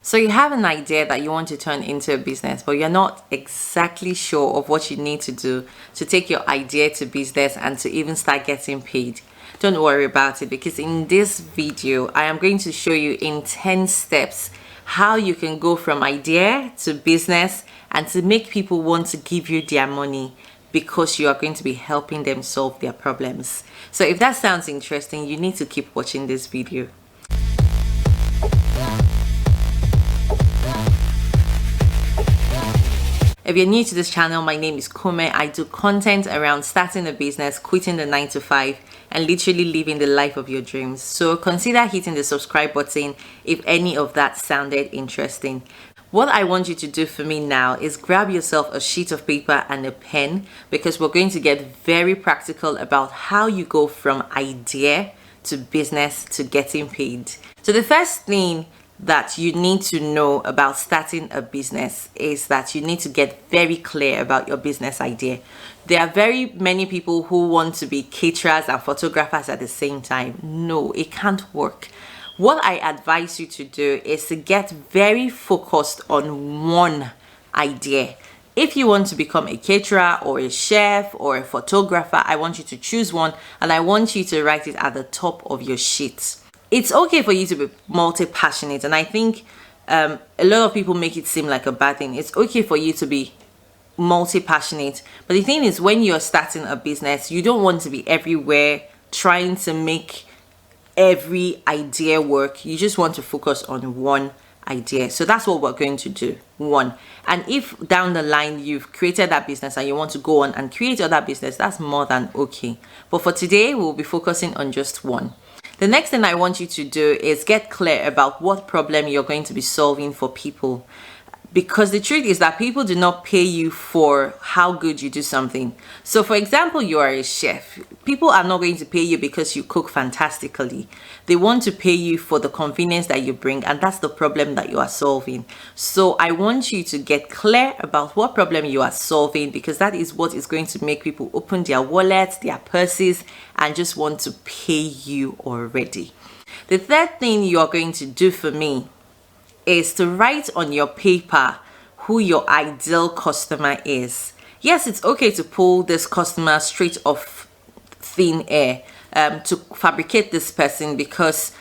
So you have an idea that you want to turn into a business, but you're not exactly sure of what you need to do to take your idea to business and to even start getting paid. Don't worry about it, because in this video, I am going to show you in 10 steps how you can go from idea to business and to make people want to give you their money because you are going to be helping them solve their problems. So if that sounds interesting, you need to keep watching this video. If you're new to this channel, my name is Kome. I do content around starting a business, quitting the 9 to 5, and literally living the life of your dreams. So consider hitting the subscribe button if any of that sounded interesting. What I want you to do for me now is grab yourself a sheet of paper and a pen, because we're going to get very practical about how you go from idea to business to getting paid. So the first thing that you need to know about starting a business is that you need to get very clear about your business idea. There are very many people who want to be caterers and photographers at the same time. No, it can't work. What I advise you to do is to get very focused on one idea. If you want to become a caterer or a chef or a photographer, I want you to choose one, and I want you to write it at the top of your sheet. It's okay for you to be multi-passionate, and I think a lot of people make it seem like a bad thing. It's okay for you to be multi-passionate, but the thing is, when you're starting a business, you don't want to be everywhere trying to make every idea work. You just want to focus on one idea. So that's what we're going to do. One. And if down the line you've created that business and you want to go on and create other business, that's more than okay. But for today, we'll be focusing on just one. The next thing I want you to do is get clear about what problem you're going to be solving for people. Because the truth is that people do not pay you for how good you do something. So for example, you are a chef. People are not going to pay you because you cook fantastically. They want to pay you for the convenience that you bring, and that's the problem that you are solving. So I want you to get clear about what problem you are solving, because that is what is going to make people open their wallets, their purses, and just want to pay you already. The third thing you are going to do for me is to write on your paper who your ideal customer is. Yes, it's okay to pull this customer straight off thin air, to fabricate this person, because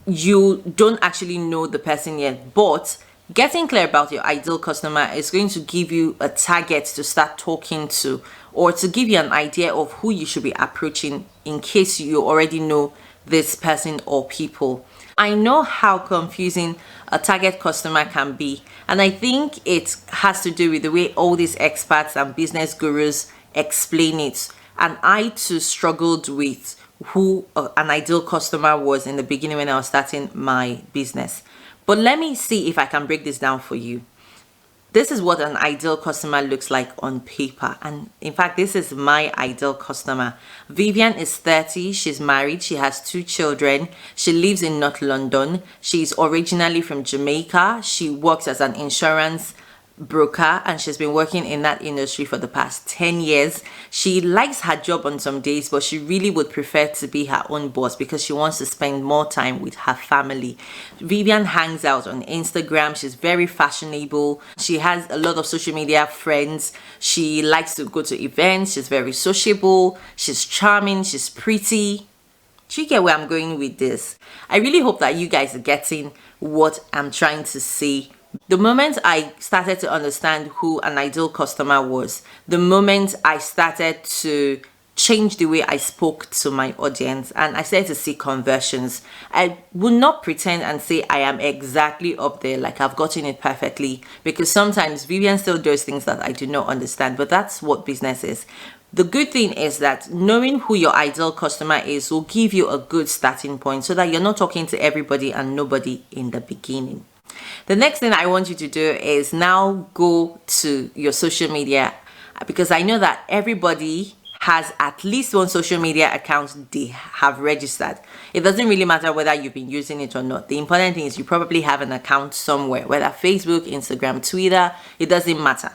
you don't actually know the person yet. But getting clear about your ideal customer is going to give you a target to start talking to, or to give you an idea of who you should be approaching in case you already know this person or people. I know how confusing a target customer can be, and I think it has to do with the way all these experts and business gurus explain it. And I too struggled with who an ideal customer was in the beginning when I was starting my business. But let me see if I can break this down for you. This is what an ideal customer looks like on paper. And in fact, this is my ideal customer. Vivian is 30. She's married. She has 2 children. She lives in North London. She's originally from Jamaica. She works as an insurance broker, and she's been working in that industry for the past 10 years. She likes her job on some days, but she really would prefer to be her own boss because she wants to spend more time with her family. Vivian hangs out on Instagram. She's very fashionable. She has a lot of social media friends. She likes to go to events. She's very sociable. She's charming. She's pretty. Do you get where I'm going with this? I really hope that you guys are getting what I'm trying to say. The moment I started to understand who an ideal customer was, the moment I started to change the way I spoke to my audience, and I started to see conversions. I will not pretend and say I am exactly up there, like I've gotten it perfectly, because sometimes Vivian still does things that I do not understand, but that's what business is. The good thing is that knowing who your ideal customer is will give you a good starting point, so that you're not talking to everybody and nobody in the beginning. The next thing I want you to do is now go to your social media, because I know that everybody has at least one social media account they have registered. It doesn't really matter whether you've been using it or not. The important thing is you probably have an account somewhere, whether Facebook, Instagram, Twitter, it doesn't matter.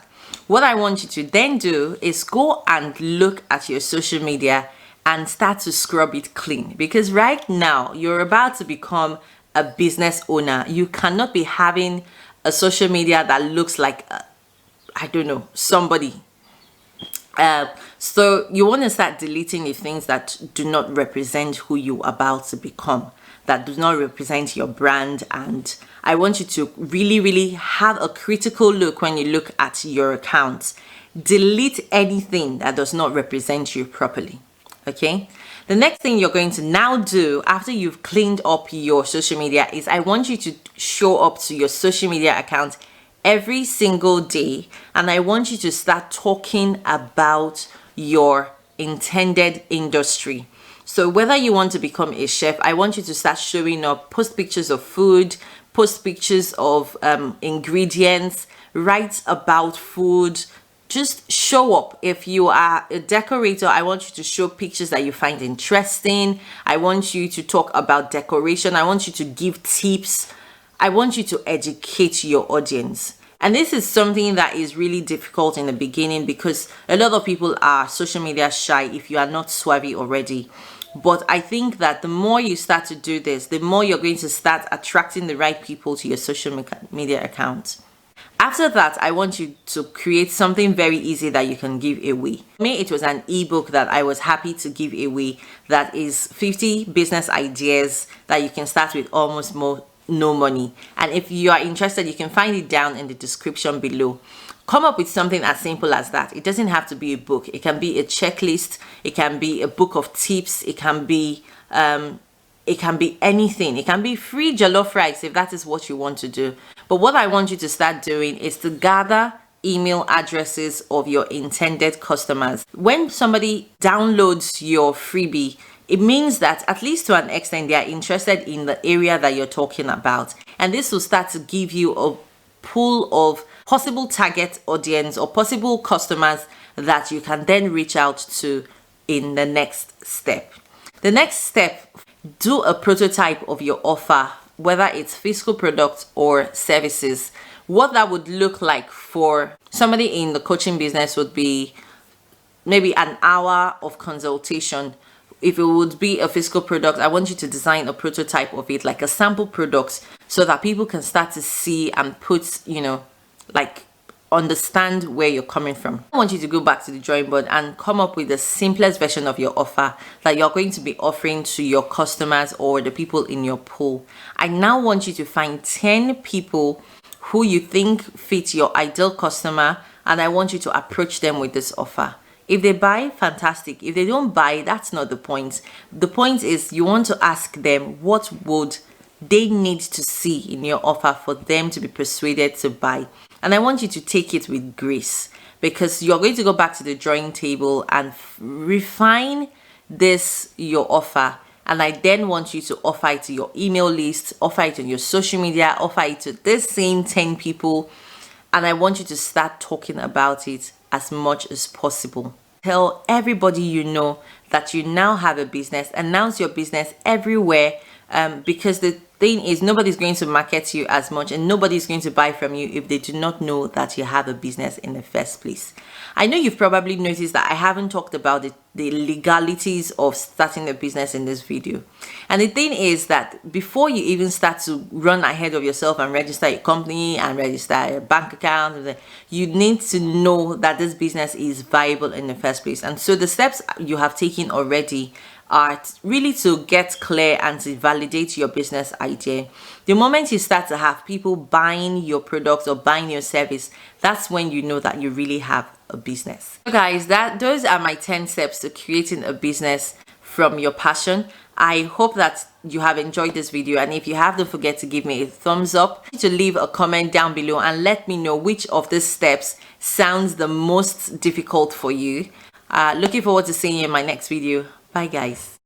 What I want you to then do is go and look at your social media and start to scrub it clean, because right now you're about to become a business owner, you cannot be having a social media that looks like I don't know, somebody. So you want to start deleting the things that do not represent who you're about to become, that do not represent your brand. And I want you to really have a critical look when you look at your accounts. Delete anything that does not represent you properly. Okay, the next thing you're going to now do after you've cleaned up your social media is I want you to show up to your social media account every single day, and I want you to start talking about your intended industry. So whether you want to become a chef, I want you to start showing up, post pictures of food, post pictures of ingredients, write about food. Just show up. If you are a decorator, I want you to show pictures that you find interesting. I want you to talk about decoration. I want you to give tips. I want you to educate your audience. And this is something that is really difficult in the beginning because a lot of people are social media shy if you are not savvy already. But I think that the more you start to do this, the more you're going to start attracting the right people to your social media account. After that, I want you to create something very easy that you can give away. For me, it was an ebook that I was happy to give away that is 50 business ideas that you can start with almost no money. And if you are interested, you can find it down in the description below. Come up with something as simple as that. It doesn't have to be a book. It can be a checklist. It can be a book of tips. It can be anything. It can be free jollof rice if that is what you want to do. But what I want you to start doing is to gather email addresses of your intended customers. When somebody downloads your freebie, it means that at least to an extent they are interested in the area that you're talking about. And this will start to give you a pool of possible target audience or possible customers that you can then reach out to in the next step. The next step, do a prototype of your offer, whether it's physical products or services. What that would look like for somebody in the coaching business would be maybe an hour of consultation. If it would be a physical product, I want you to design a prototype of it, like a sample product, so that people can start to see and put, like understand where you're coming from. I want you to go back to the drawing board and come up with the simplest version of your offer that you're going to be offering to your customers or the people in your pool. I now want you to find 10 people who you think fit your ideal customer, and I want you to approach them with this offer. If they buy, fantastic. If they don't buy, that's not the point. The point is you want to ask them what would they need to see in your offer for them to be persuaded to buy. And I want you to take it with grace, because you're going to go back to the drawing table and refine your offer. And I then want you to offer it to your email list, offer it on your social media, offer it to this same 10 people. And I want you to start talking about it as much as possible. Tell everybody you know that you now have a business. Announce your business everywhere, because the thing is, nobody's going to market you as much and nobody's going to buy from you if they do not know that you have a business in the first place. I know you've probably noticed that I haven't talked about the legalities of starting a business in this video. And the thing is that before you even start to run ahead of yourself and register your company and register a bank account, you need to know that this business is viable in the first place. And so the steps you have taken already are really to get clear and to validate your business idea. The moment you start to have people buying your product or buying your service, that's when you know that you really have a business. So guys, those are my 10 steps to creating a business from your passion. I hope that you have enjoyed this video, and if you have, don't forget to give me a thumbs up, to leave a comment down below and let me know which of these steps sounds the most difficult for you. Looking forward to seeing you in my next video. Bye guys.